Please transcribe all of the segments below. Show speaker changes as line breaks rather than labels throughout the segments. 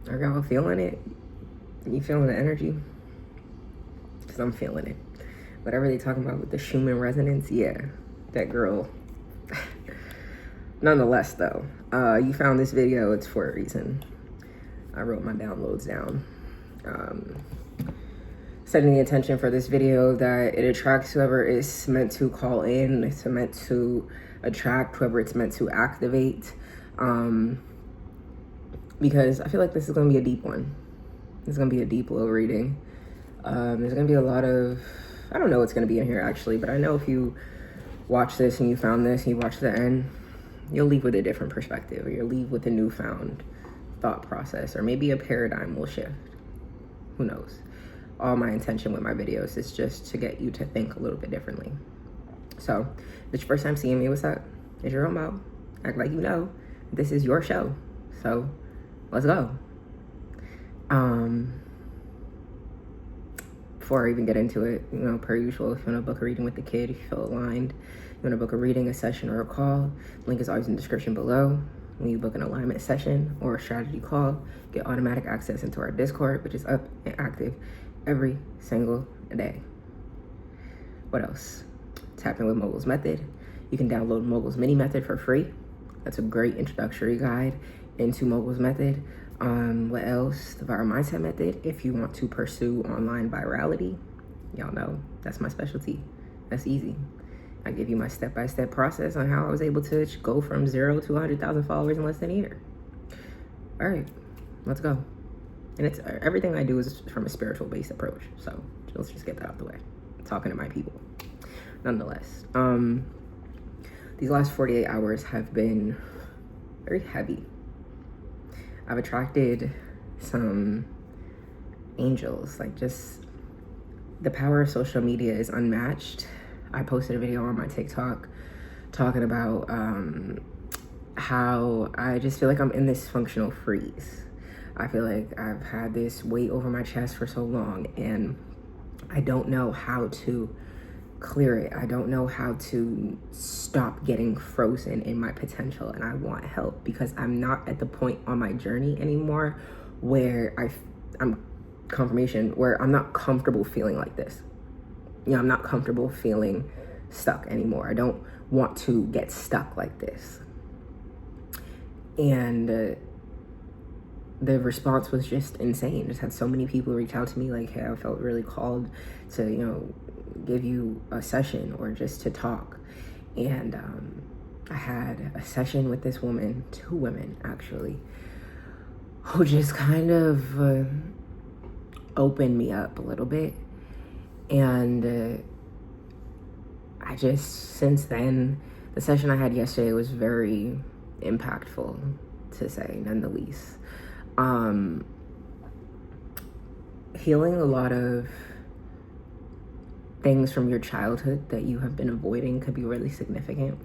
Are y'all feeling it? You feeling the energy? Because I'm feeling it. Whatever they talking about with the Schumann resonance, yeah, that girl. Nonetheless, though, you found this video, it's for a reason. I wrote my downloads down. Setting the intention for this video that it attracts whoever is meant to call in, it's meant to attract whoever it's meant to activate. Because I feel like this is gonna be a deep one. It's gonna be a deep low reading. There's gonna be a lot of, I don't know what's gonna be in here actually, but I know if you watch this and you found this and you watch the end, you'll leave with a different perspective, or you'll leave with a newfound thought process, or maybe a paradigm will shift. Who knows? All my intention with my videos is just to get you to think a little bit differently. So, if it's your first time seeing me, what's up? It's your own mouth. Act like you know. This is your show. So, let's go. Before I even get into it, you know, per usual, if you want to book a reading with the kid, if you feel aligned, you want to book a reading, a session, or a call, link is always in the description below. When you book an alignment session or a strategy call, get automatic access into our Discord, which is up and active every single day. What else? Tap in with Mogul's method. You can download Mogul's mini method for free. That's a great introductory guide into Mogul's method. What else? The viral mindset method. If you want to pursue online virality, y'all know that's my specialty. That's easy. I give you my step-by-step process on how I was able to go from 0 to 100,000 followers in less than a year. All right, let's go. And it's everything I do is from a spiritual-based approach. So let's just get that out the way. I'm talking to my people. Nonetheless, these last 48 hours have been very heavy. I've attracted some angels. Like, just the power of social media is unmatched. I posted a video on my TikTok talking about how I just feel like I'm in this functional freeze. I feel like I've had this weight over my chest for so long, and I don't know how to clear it. I don't know how to stop getting frozen in my potential, and I want help because I'm not at the point on my journey anymore where I'm not comfortable feeling like this. You know, I'm not comfortable feeling stuck anymore. I don't want to get stuck like this. And the response was just insane. Just had so many people reach out to me like, hey, I felt really called to, you know, give you a session or just to talk. And I had a session with this woman, 2 women actually, who just kind of opened me up a little bit. And I just, since then, the session I had yesterday was very impactful, to say, none the least. Healing a lot of things from your childhood that you have been avoiding could be really significant.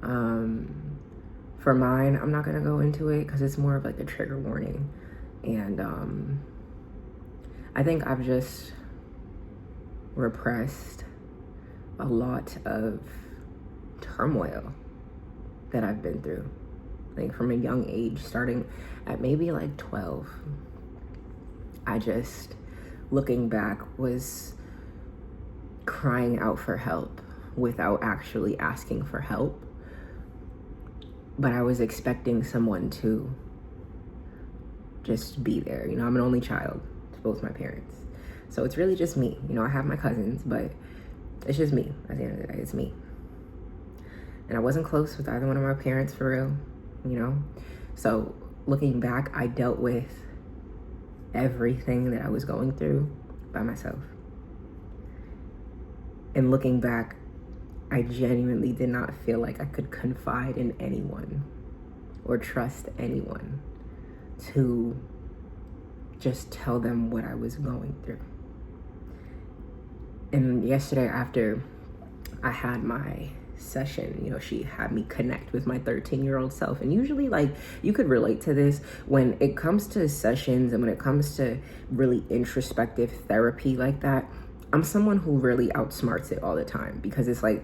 For mine, I'm not gonna go into it because it's more of like a trigger warning. And I think I've just repressed a lot of turmoil that I've been through, like from a young age, starting at maybe like 12. I just, looking back, was crying out for help without actually asking for help, but I was expecting someone to just be there. You know, I'm an only child to both my parents. So it's really just me. You know, I have my cousins, but it's just me. At the end of the day, it's me. And I wasn't close with either one of my parents for real, you know? So looking back, I dealt with everything that I was going through by myself. And looking back, I genuinely did not feel like I could confide in anyone or trust anyone to just tell them what I was going through. And yesterday, after I had my session, you know, she had me connect with my 13-year-old self. And usually, like, you could relate to this when it comes to sessions and when it comes to really introspective therapy like that. I'm someone who really outsmarts it all the time because it's like,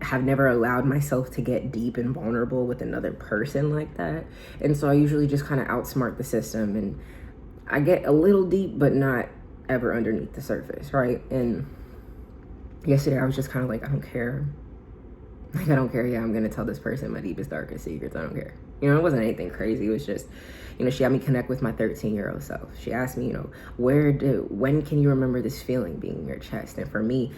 have never allowed myself to get deep and vulnerable with another person like that. And so I usually just kind of outsmart the system, and I get a little deep, but not ever underneath the surface, right? And yesterday I was just kind of like, I don't care. Like, I don't care. Yeah, I'm going to tell this person my deepest, darkest secrets. I don't care. You know, it wasn't anything crazy. It was just, you know, she had me connect with my 13-year-old self. She asked me, you know, when can you remember this feeling being in your chest? And for me,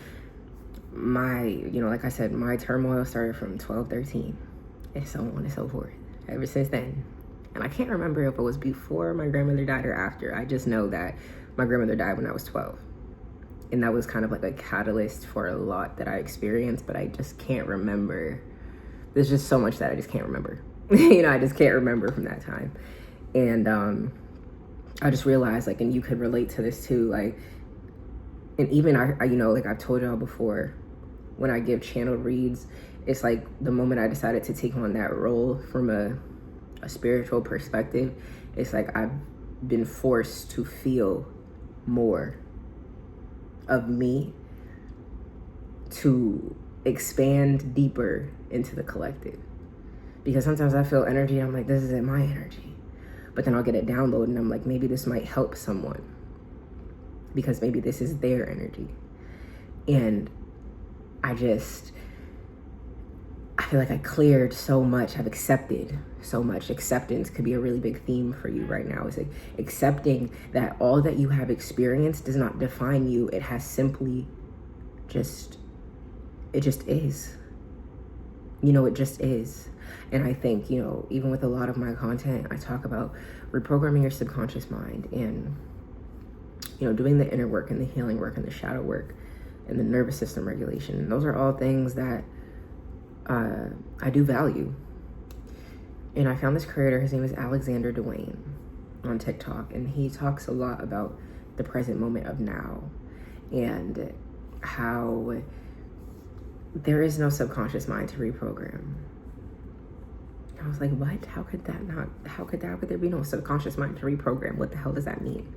you know, like I said, my turmoil started from 12, 13, and so on and so forth, ever since then. And I can't remember if it was before my grandmother died or after. I just know that my grandmother died when I was 12. And that was kind of like a catalyst for a lot that I experienced, but I just can't remember. There's just so much that I just can't remember. You know, I just can't remember from that time. And I just realized, like, and you could relate to this too, like, and even I you know, like I've told y'all before, when I give channeled reads, it's like the moment I decided to take on that role from a spiritual perspective, it's like I've been forced to feel more of me to expand deeper into the collective. Because sometimes I feel energy, I'm like, this isn't my energy. But then I'll get a download and I'm like, maybe this might help someone, because maybe this is their energy. And I feel like I cleared so much. I've accepted so much. Acceptance could be a really big theme for you right now. It's like accepting that all that you have experienced does not define you. It has simply it just is. You know, it just is. And I think, you know, even with a lot of my content, I talk about reprogramming your subconscious mind and, you know, doing the inner work and the healing work and the shadow work and the nervous system regulation. And those are all things that I do value. And I found this creator, his name is Alexander Dwayne on TikTok, and he talks a lot about the present moment of now and how there is no subconscious mind to reprogram. I was like, what? How could there be no subconscious mind to reprogram? What the hell does that mean?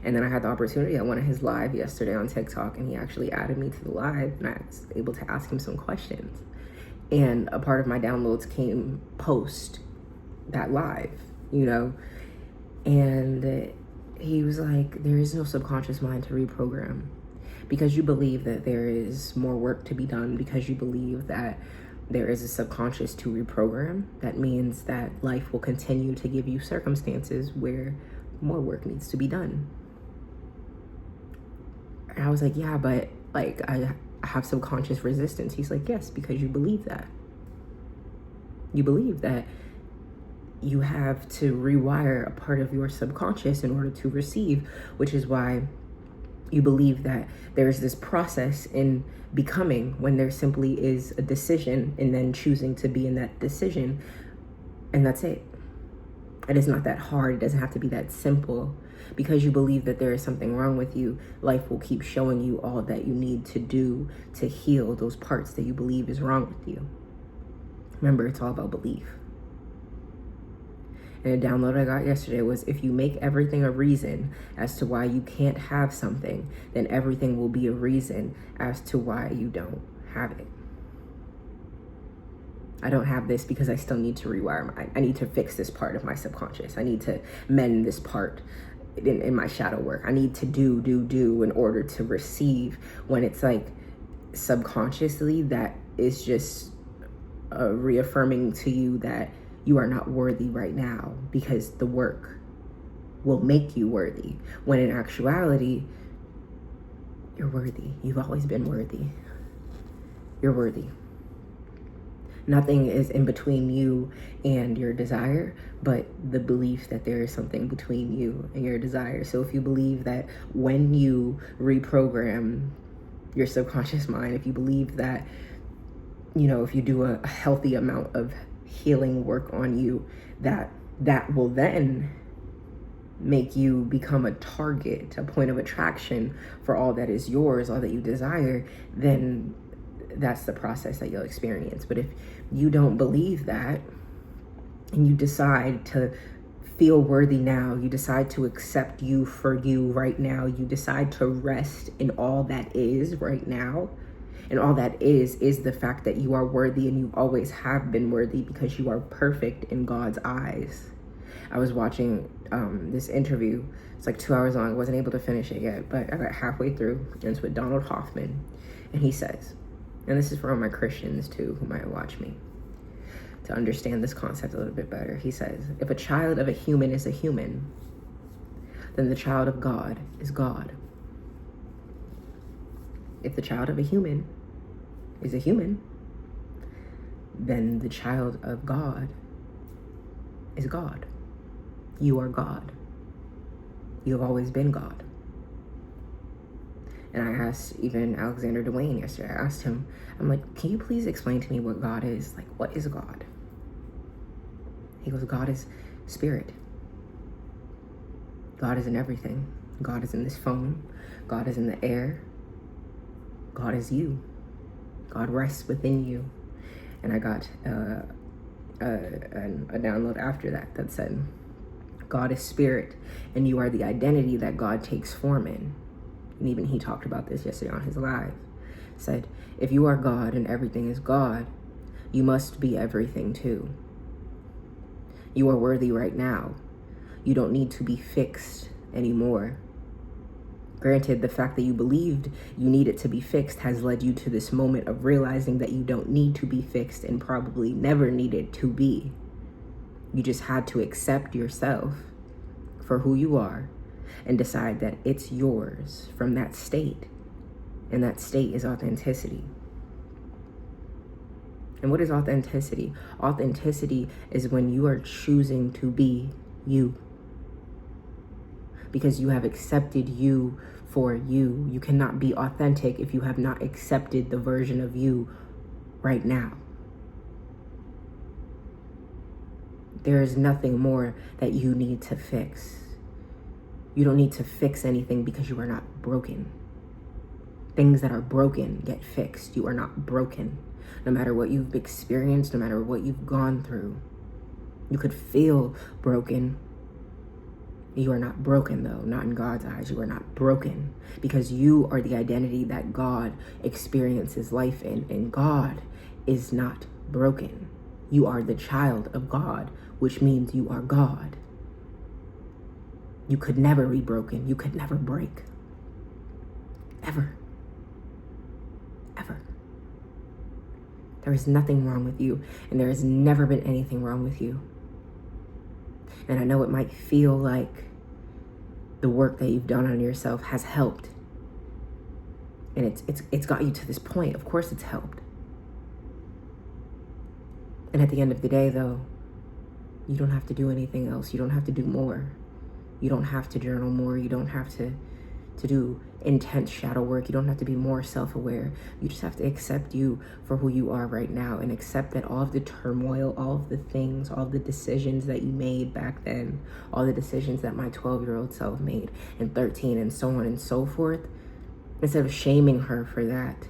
And then I had the opportunity at one of his live yesterday on TikTok, and he actually added me to the live, and I was able to ask him some questions. And a part of my downloads came post that live, you know? And he was like, there is no subconscious mind to reprogram, because you believe that there is more work to be done, because you believe that there is a subconscious to reprogram. That means that life will continue to give you circumstances where more work needs to be done. And I was like, yeah, but like I have subconscious resistance. He's like, yes, because you believe that. You believe that you have to rewire a part of your subconscious in order to receive, which is why you believe that there's this process in becoming when there simply is a decision and then choosing to be in that decision. And that's it. It is not that hard. It doesn't have to be that simple. Because you believe that there is something wrong with you, life will keep showing you all that you need to do to heal those parts that you believe is wrong with you. Remember, it's all about belief. And a download I got yesterday was, if you make everything a reason as to why you can't have something, then everything will be a reason as to why you don't have it. I don't have this because I still need to rewire I need to fix this part of my subconscious. I need to mend this part in my shadow work. I need to do in order to receive, when it's like subconsciously that is just reaffirming to you that you are not worthy right now, because the work will make you worthy, when in actuality, you're worthy. You've always been worthy. You're worthy. Nothing is in between you and your desire, but the belief that there is something between you and your desire. So if you believe that when you reprogram your subconscious mind, if you believe that, you know, if you do a healthy amount of healing work on you, that will then make you become a target, a point of attraction for all that is yours, all that you desire, then that's the process that you'll experience. But if you don't believe that, and you decide to feel worthy now, you decide to accept you for you right now, you decide to rest in all that is right now, And all that is the fact that you are worthy, and you always have been worthy, because you are perfect in God's eyes. I was watching this interview. It's like 2 hours long. I wasn't able to finish it yet, but I got halfway through, and it's with Donald Hoffman. And he says, and this is for all my Christians too who might watch me, to understand this concept a little bit better. He says, if a child of a human is a human, then the child of God is God. If the child of a human is a human, then the child of God is God. You are God. You have always been God. And I asked even Alexander Dwayne yesterday, I asked him, I'm like, can you please explain to me what God is? Like, what is God? He goes, God is spirit. God is in everything. God is in this phone. God is in the air. God is you. God rests within you. And I got a download after that said, God is spirit, and you are the identity that God takes form in. And even he talked about this yesterday on his live. Said, if you are God and everything is God, you must be everything too. You are worthy right now. You don't need to be fixed anymore. Granted, the fact that you believed you needed to be fixed has led you to this moment of realizing that you don't need to be fixed, and probably never needed to be. You just had to accept yourself for who you are and decide that it's yours from that state. And that state is authenticity. And what is authenticity? Authenticity is when you are choosing to be you. Because you have accepted you for you. You cannot be authentic if you have not accepted the version of you right now. There is nothing more that you need to fix. You don't need to fix anything because you are not broken. Things that are broken get fixed. You are not broken. No matter what you've experienced, no matter what you've gone through, you could feel broken. You are not broken, though. Not in God's eyes. You are not broken, because you are the identity that God experiences life in, and God is not broken. You are the child of God, which means you are God. You could never be broken. You could never break. Ever. Ever. There is nothing wrong with you, and there has never been anything wrong with you. And I know it might feel like the work that you've done on yourself has helped. And it's got you to this point. Of course it's helped. And at the end of the day, though, you don't have to do anything else. You don't have to do more. You don't have to journal more. You don't have to do intense shadow work. You don't have to be more self-aware. You just have to accept you for who you are right now, and accept that all of the turmoil, all of the things, all of the decisions that you made back then, all the decisions that my 12-year-old self made, and 13, and so on and so forth, instead of shaming her for that.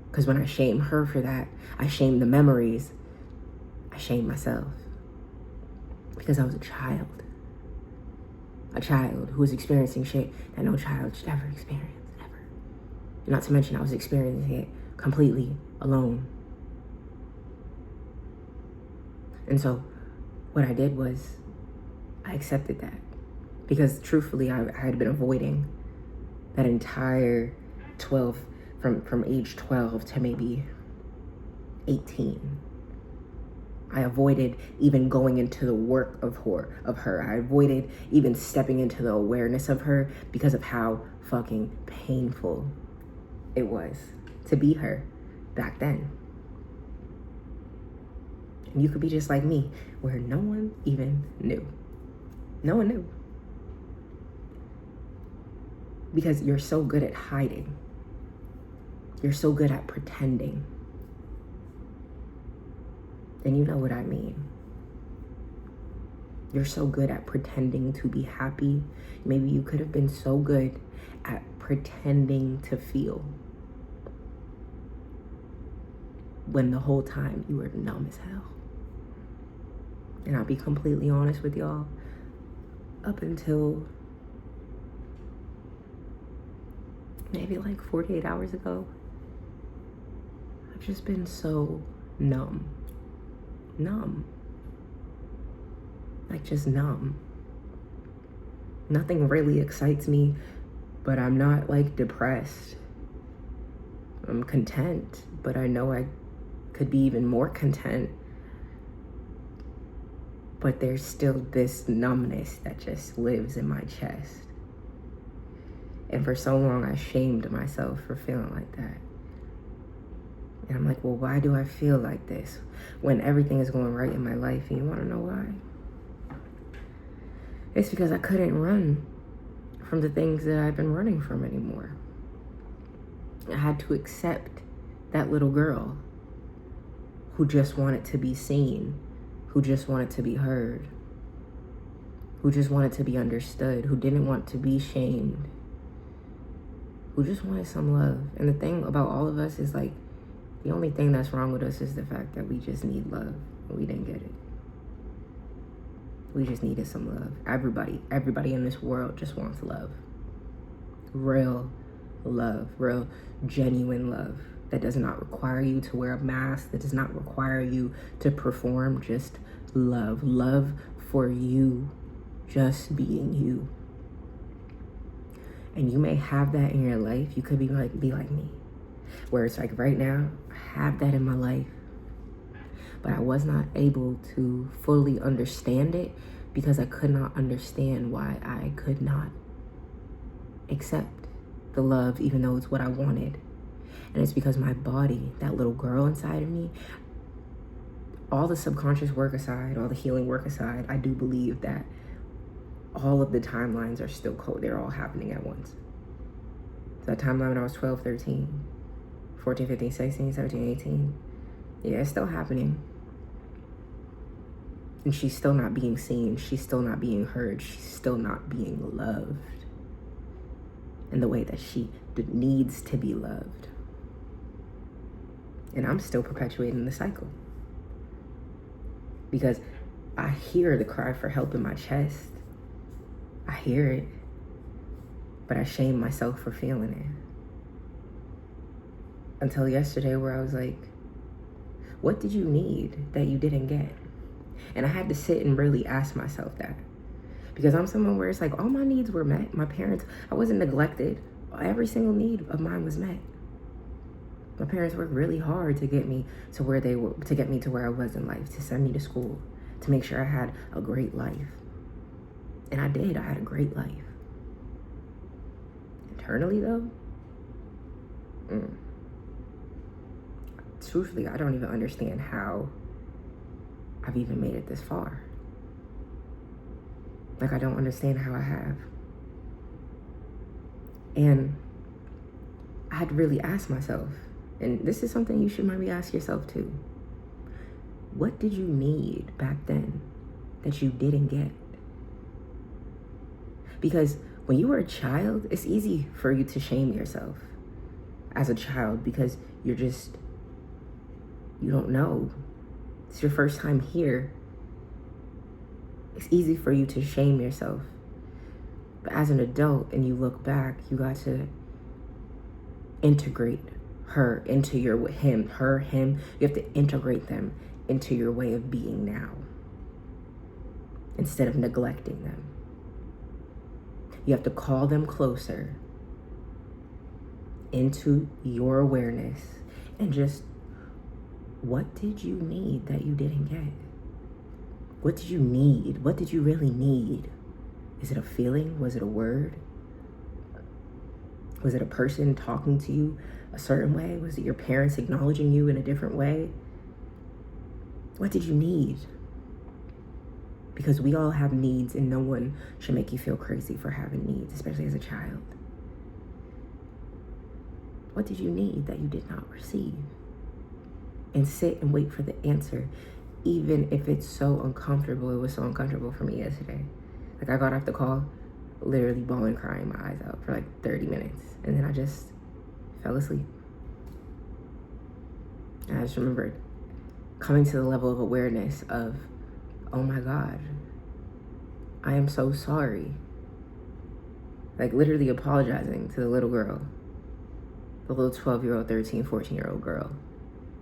Because when I shame her for that, I shame the memories. I shame myself. Because I was a child. A child who was experiencing shit that no child should ever experience, ever. Not to mention I was experiencing it completely alone. And so what I did was I accepted that. Because truthfully, I had been avoiding that entire 12, from age 12 to maybe 18. I avoided even going into the work of her. I avoided even stepping into the awareness of her because of how fucking painful it was to be her back then. And you could be just like me, where no one even knew. No one knew. Because you're so good at hiding. You're so good at pretending. And you know what I mean. You're so good at pretending to be happy. Maybe you could have been so good at pretending to feel, when the whole time you were numb as hell. And I'll be completely honest with y'all, up until maybe like 48 hours ago, just been so numb. Like, just numb. Nothing really excites me, but I'm not like depressed. I'm content, but I know I could be even more content. But there's still this numbness that just lives in my chest. And for so long, I shamed myself for feeling like that. And I'm like, well, why do I feel like this when everything is going right in my life? And you want to know why? It's because I couldn't run from the things that I've been running from anymore. I had to accept that little girl who just wanted to be seen, who just wanted to be heard, who just wanted to be understood, who didn't want to be shamed, who just wanted some love. And the thing about all of us is, like, the only thing that's wrong with us is the fact that we just need love, and we didn't get it. We just needed some love. Everybody in this world just wants love. Real love, real genuine love that does not require you to wear a mask, that does not require you to perform, just love. Love for you, just being you. And you may have that in your life. You could be like me, where it's like right now, I have that in my life, but I was not able to fully understand it because I could not understand why I could not accept the love, even though it's what I wanted. And it's because my body, that little girl inside of me, all the subconscious work aside, all the healing work aside, I do believe that all of the timelines are still they're all happening at once. So that timeline when I was 12, 13, 14, 15, 16, 17, 18, yeah, it's still happening. And she's still not being seen. She's still not being heard. She's still not being loved in the way that she needs to be loved. And I'm still perpetuating the cycle. Because I hear the cry for help in my chest. I hear it. But I shame myself for feeling it. Until yesterday, where I was like, what did you need that you didn't get? And I had to sit and really ask myself that. Because I'm someone where it's like, all my needs were met. My parents, I wasn't neglected. Every single need of mine was met. My parents worked really hard to get me to where they were, to get me to where I was in life, to send me to school, to make sure I had a great life. And I did. I had a great life. Internally, though, truthfully, I don't even understand how I've even made it this far. Like, I don't understand how I have. And I had to really ask myself, and this is something you should maybe ask yourself too. What did you need back then that you didn't get? Because when you were a child, it's easy for you to shame yourself as a child because you don't know. It's your first time here. It's easy for you to shame yourself. But as an adult and you look back, you got to integrate her into him. You have to integrate them into your way of being now instead of neglecting them. You have to call them closer into your awareness and just, what did you need that you didn't get? What did you need? What did you really need? Is it a feeling? Was it a word? Was it a person talking to you a certain way? Was it your parents acknowledging you in a different way? What did you need? Because we all have needs and no one should make you feel crazy for having needs, especially as a child. What did you need that you did not receive? And sit and wait for the answer, even if it's so uncomfortable. It was so uncomfortable for me yesterday. Like, I got off the call, literally bawling, crying my eyes out for like 30 minutes. And then I just fell asleep. And I just remembered coming to the level of awareness of, oh my God, I am so sorry. Like, literally apologizing to the little girl, the little 12-year-old, 13, 14-year-old girl.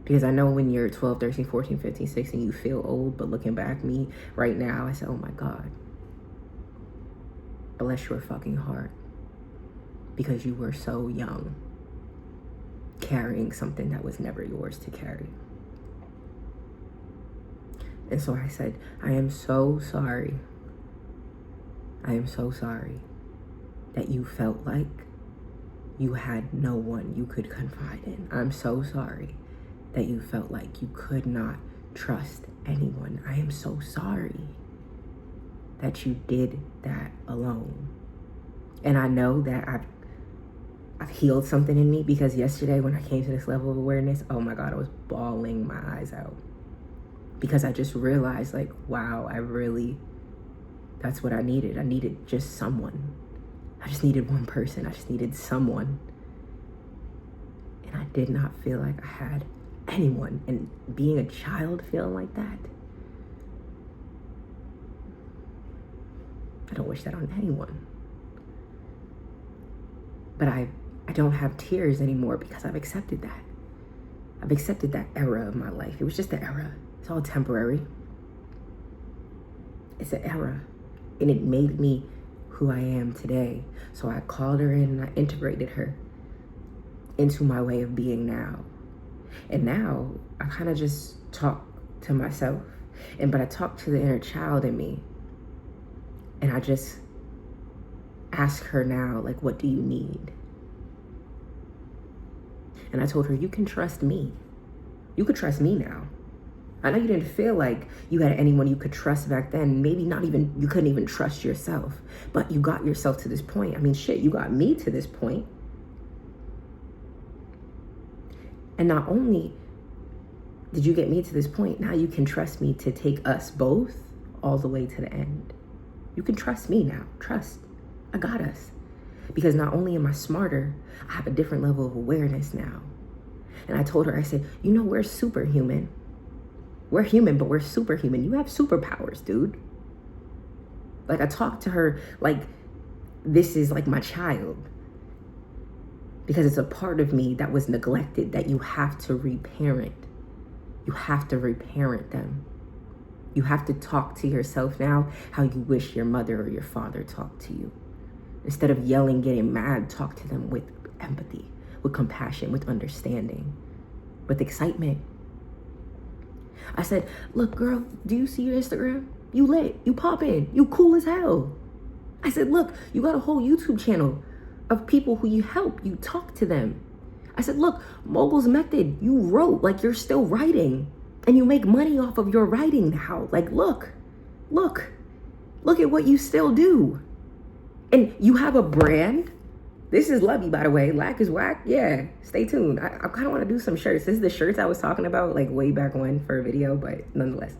Because I know when you're 12, 13, 14, 15, 16, you feel old, but looking back, me right now, I said, oh my God, bless your fucking heart. Because you were so young, carrying something that was never yours to carry. And so I said, I am so sorry. I am so sorry that you felt like you had no one you could confide in. I'm so sorry that you felt like you could not trust anyone. I am so sorry that you did that alone. And I know that I've healed something in me, because yesterday when I came to this level of awareness, oh my God, I was bawling my eyes out. Because I just realized, like, wow, that's what I needed. I needed just someone. I just needed one person. I just needed someone. And I did not feel like I had anyone. And being a child feeling like that, I don't wish that on anyone. But I don't have tears anymore, because I've accepted that. I've accepted that era of my life. It was just an era. It's all temporary. It's an era. And it made me who I am today. So I called her in and I integrated her into my way of being now. And now I kind of just talk to myself. But I talk to the inner child in me. And I just ask her now, like, what do you need? And I told her, you can trust me. You could trust me now. I know you didn't feel like you had anyone you could trust back then. Maybe you couldn't even trust yourself. But you got yourself to this point. I mean, shit, you got me to this point. And not only did you get me to this point, now you can trust me to take us both all the way to the end. You can trust me now. Trust. I got us. Because not only am I smarter, I have a different level of awareness now. And I told her, I said, you know, we're superhuman. We're human, but we're superhuman. You have superpowers, dude. Like, I talked to her like this is like my child. Because it's a part of me that was neglected, that you have to reparent. You have to reparent them. You have to talk to yourself now how you wish your mother or your father talked to you. Instead of yelling, getting mad, talk to them with empathy, with compassion, with understanding, with excitement. I said, look, girl, do you see your Instagram? You lit, you poppin', you cool as hell. I said, look, you got a whole YouTube channel of people who you help, you talk to them. I said, look, Mogul's method, you wrote, like you're still writing, and you make money off of your writing now. Like, look at what you still do. And you have a brand. This is Lovey, by the way. Lack is whack. Yeah, stay tuned. I kind of want to do some shirts. This is the shirts I was talking about like way back when for a video, but nonetheless.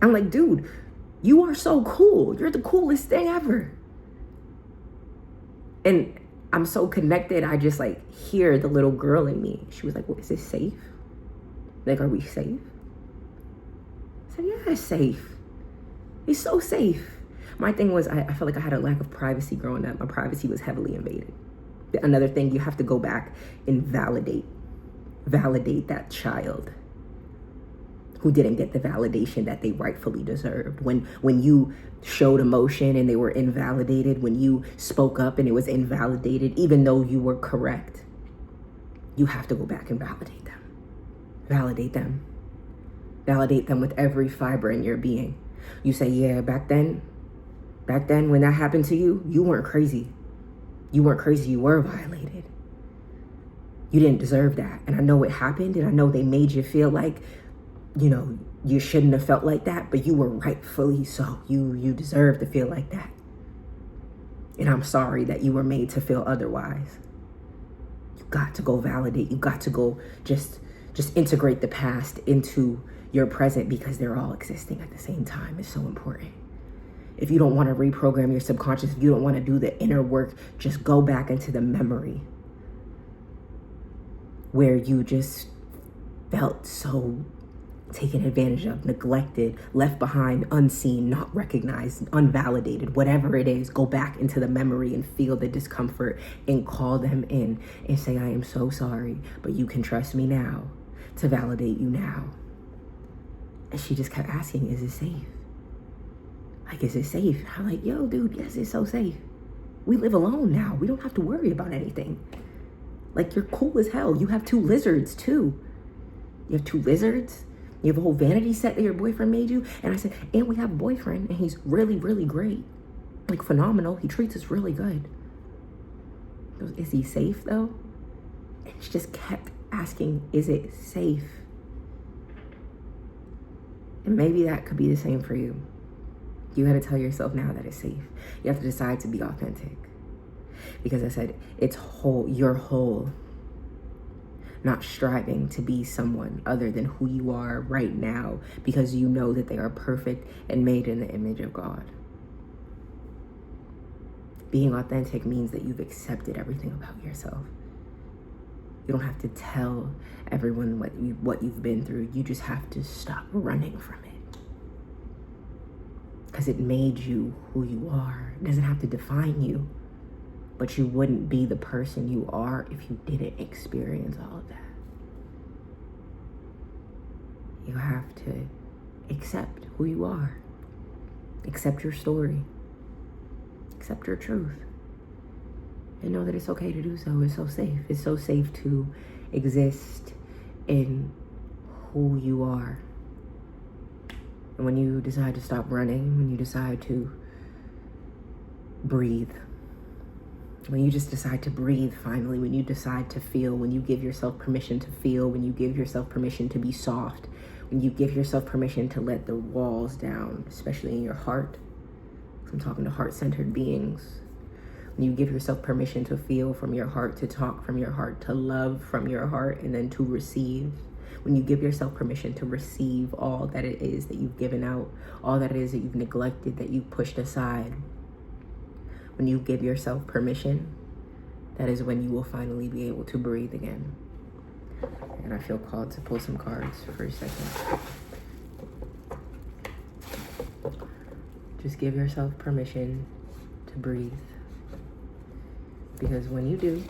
I'm like, dude, you are so cool. You're the coolest thing ever. And I'm so connected. I just like hear the little girl in me. She was like, well, is this safe? Like, are we safe? I said, yeah, it's safe. It's so safe. My thing was, I felt like I had a lack of privacy growing up. My privacy was heavily invaded. Another thing, you have to go back and validate that child who didn't get the validation that they rightfully deserved. When you showed emotion and they were invalidated, when you spoke up and it was invalidated, even though you were correct, you have to go back and validate them. Validate them. Validate them with every fiber in your being. You say, yeah, back then when that happened to you, you weren't crazy. You weren't crazy, you were violated. You didn't deserve that. And I know it happened, and I know they made you feel like, you know, you shouldn't have felt like that, but you were rightfully so. You deserve to feel like that. And I'm sorry that you were made to feel otherwise. You got to go validate. You got to go just integrate the past into your present, because they're all existing at the same time. It's so important. If you don't want to reprogram your subconscious, if you don't want to do the inner work, just go back into the memory where you just felt so taken advantage of, neglected, left behind, unseen, not recognized, unvalidated, whatever it is. Go back into the memory and feel the discomfort and call them in and say, I am so sorry, but you can trust me now. to validate you now. And she just kept asking, is it safe? Like, is it safe? I'm like, yo, dude, yes, it's so safe. We live alone now. We don't have to worry about anything. Like, you're cool as hell. You have 2 lizards too. You have 2 lizards. You have a whole vanity set that your boyfriend made you. And I said, and we have a boyfriend, and he's really, really great. Like, phenomenal. He treats us really good. Is he safe though? And she just kept asking, is it safe? And maybe that could be the same for you. You got to tell yourself now that it's safe. You have to decide to be authentic. Because I said, it's whole, you're whole. Not striving to be someone other than who you are right now, because you know that they are perfect and made in the image of God. Being authentic means that you've accepted everything about yourself. You don't have to tell everyone what you've been through. You just have to stop running from it. Because it made you who you are. It doesn't have to define you. But you wouldn't be the person you are if you didn't experience all of that. You have to accept who you are. Accept your story. Accept your truth. And know that it's okay to do so. It's so safe. It's so safe to exist in who you are. And when you decide to stop running, when you decide to breathe, when you just decide to breathe finally, when you decide to feel, when you give yourself permission to feel, when you give yourself permission to be soft, when you give yourself permission to let the walls down, especially in your heart. I'm talking to heart-centered beings. When you give yourself permission to feel from your heart, to talk from your heart, to love from your heart, and then to receive. When you give yourself permission to receive all that it is that you've given out, all that it is that you've neglected, that you've pushed aside. When you give yourself permission, that is when you will finally be able to breathe again. And I feel called to pull some cards for a second. Just give yourself permission to breathe. Because when you do,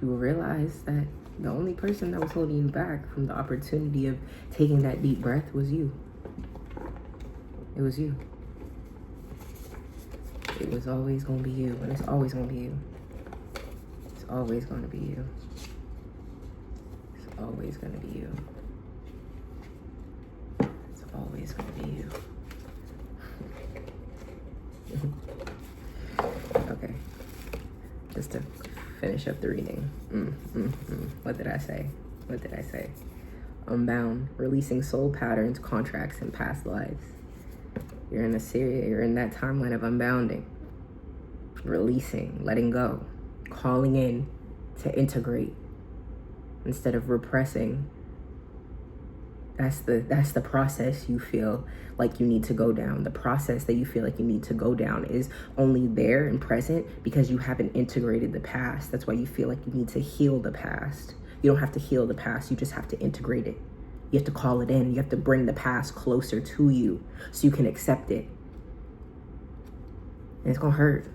you will realize that the only person that was holding you back from the opportunity of taking that deep breath was you. It was you. It was always going to be you, and it's always going to be you. It's always going to be you. It's always going to be you. It's always going to be you. Okay. Just to finish up the reading. What did I say? What did I say? Unbound, releasing soul patterns, contracts, and past lives. You're in that timeline of unbounding, releasing, letting go, calling in to integrate instead of repressing. That's the process you feel like you need to go down. The process that you feel like you need to go down is only there and present because you haven't integrated the past. That's why you feel like you need to heal the past. You don't have to heal the past. You just have to integrate it. You have to call it in. You have to bring the past closer to you so you can accept it. And it's gonna hurt,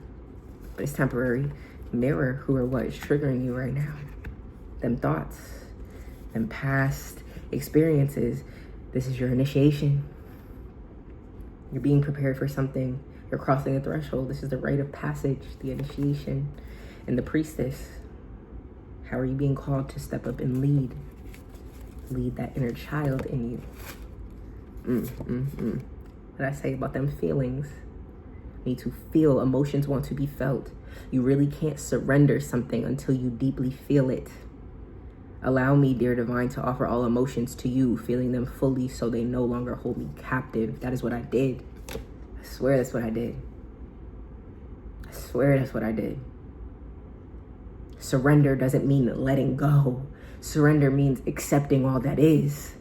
but it's temporary. Mirror who or what is triggering you right now. Them thoughts, them past experiences. This is your initiation. You're being prepared for something. You're crossing a threshold. This is the rite of passage, the initiation, and the priestess. How are you being called to step up and lead? Lead that inner child in you. What did I say about them feelings? You need to feel. Emotions want to be felt. You really can't surrender something until you deeply feel it. Allow me, dear divine, to offer all emotions to you, feeling them fully so they no longer hold me captive. That is what I did. I swear that's what I did. I swear that's what I did. Surrender doesn't mean letting go. Surrender means accepting all that is.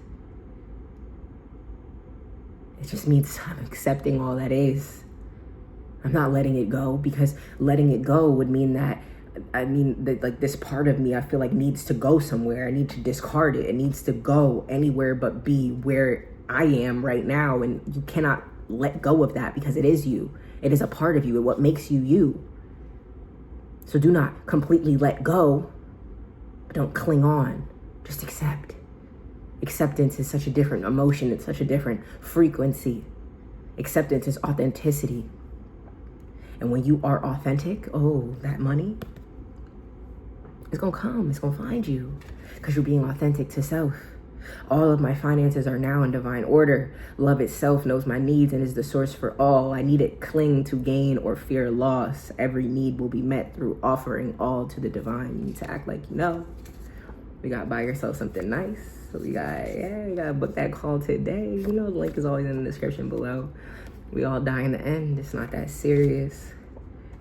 It just means I'm accepting all that is. I'm not letting it go, because letting it go would mean that like this part of me, I feel like needs to go somewhere. I need to discard it. It needs to go anywhere but be where I am right now. And you cannot let go of that because it is you. It is a part of you. It what makes you you. So do not completely let go, but don't cling on. Just accept. Acceptance is such a different emotion. It's such a different frequency. Acceptance is authenticity. And when you are authentic, oh, that money, it's going to come. It's going to find you because you're being authentic to self. All of my finances are now in divine order. Love itself knows my needs and is the source for all. I needn't cling to gain or fear loss. Every need will be met through offering all to the divine. You need to act like you know. We got buy yourself something nice. So we gotta book that call today. You know, the link is always in the description below. We all die in the end. It's not that serious.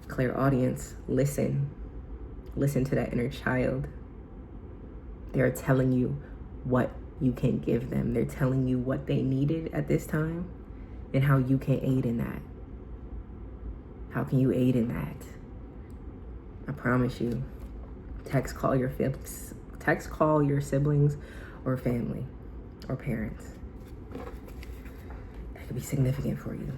Clear audience, listen. Listen to that inner child. They're telling you what you can give them. They're telling you what they needed at this time and how you can aid in that. How can you aid in that? I promise you, text call your siblings or family or parents. That could be significant for you.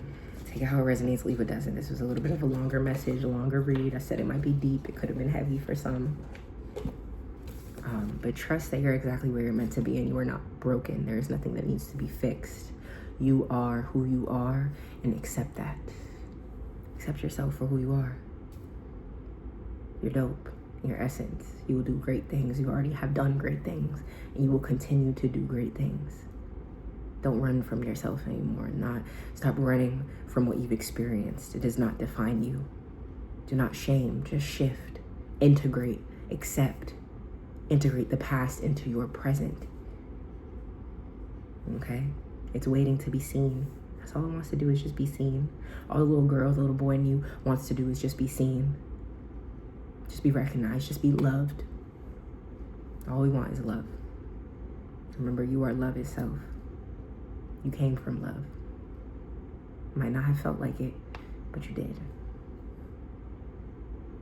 Take it how it resonates, leave it doesn't. This was a little bit of a longer message, a longer read. I said it might be deep. It could have been heavy for some. But trust that you're exactly where you're meant to be and you are not broken. There is nothing that needs to be fixed. You are who you are, and accept that. Accept yourself for who you are. You're dope in your essence. You will do great things. You already have done great things, and you will continue to do great things. Don't run from yourself anymore. Stop running from what you've experienced. It does not define you. Do not shame. Just shift, integrate, accept. Integrate the past into your present. Okay? It's waiting to be seen. That's all it wants to do is just be seen. All the little girl, the little boy in you wants to do is just be seen. Just be recognized. Just be loved. All we want is love. Remember, you are love itself. You came from love. You might not have felt like it, but you did.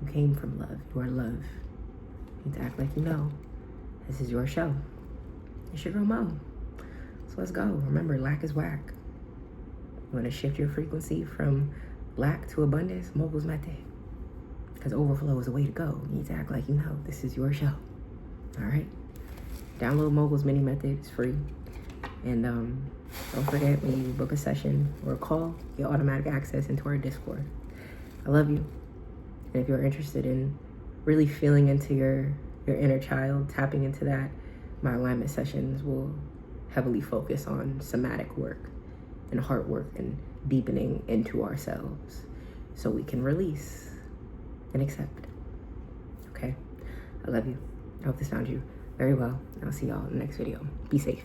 You came from love. You are love. You need to act like you know. This is your show. It's your girl Mo. So let's go. Remember, lack is whack. You want to shift your frequency from lack to abundance? Mogul's method. Because overflow is the way to go. You need to act like you know. This is your show. All right? Download Mogul's mini method. It's free. And don't forget, when you book a session or a call, you get automatic access into our Discord. I love you. And if you're interested in really feeling into your inner child, tapping into that, my alignment sessions will heavily focus on somatic work and heart work and deepening into ourselves so we can release and accept. Okay? I love you. I hope this found you very well. I'll see y'all in the next video. Be safe.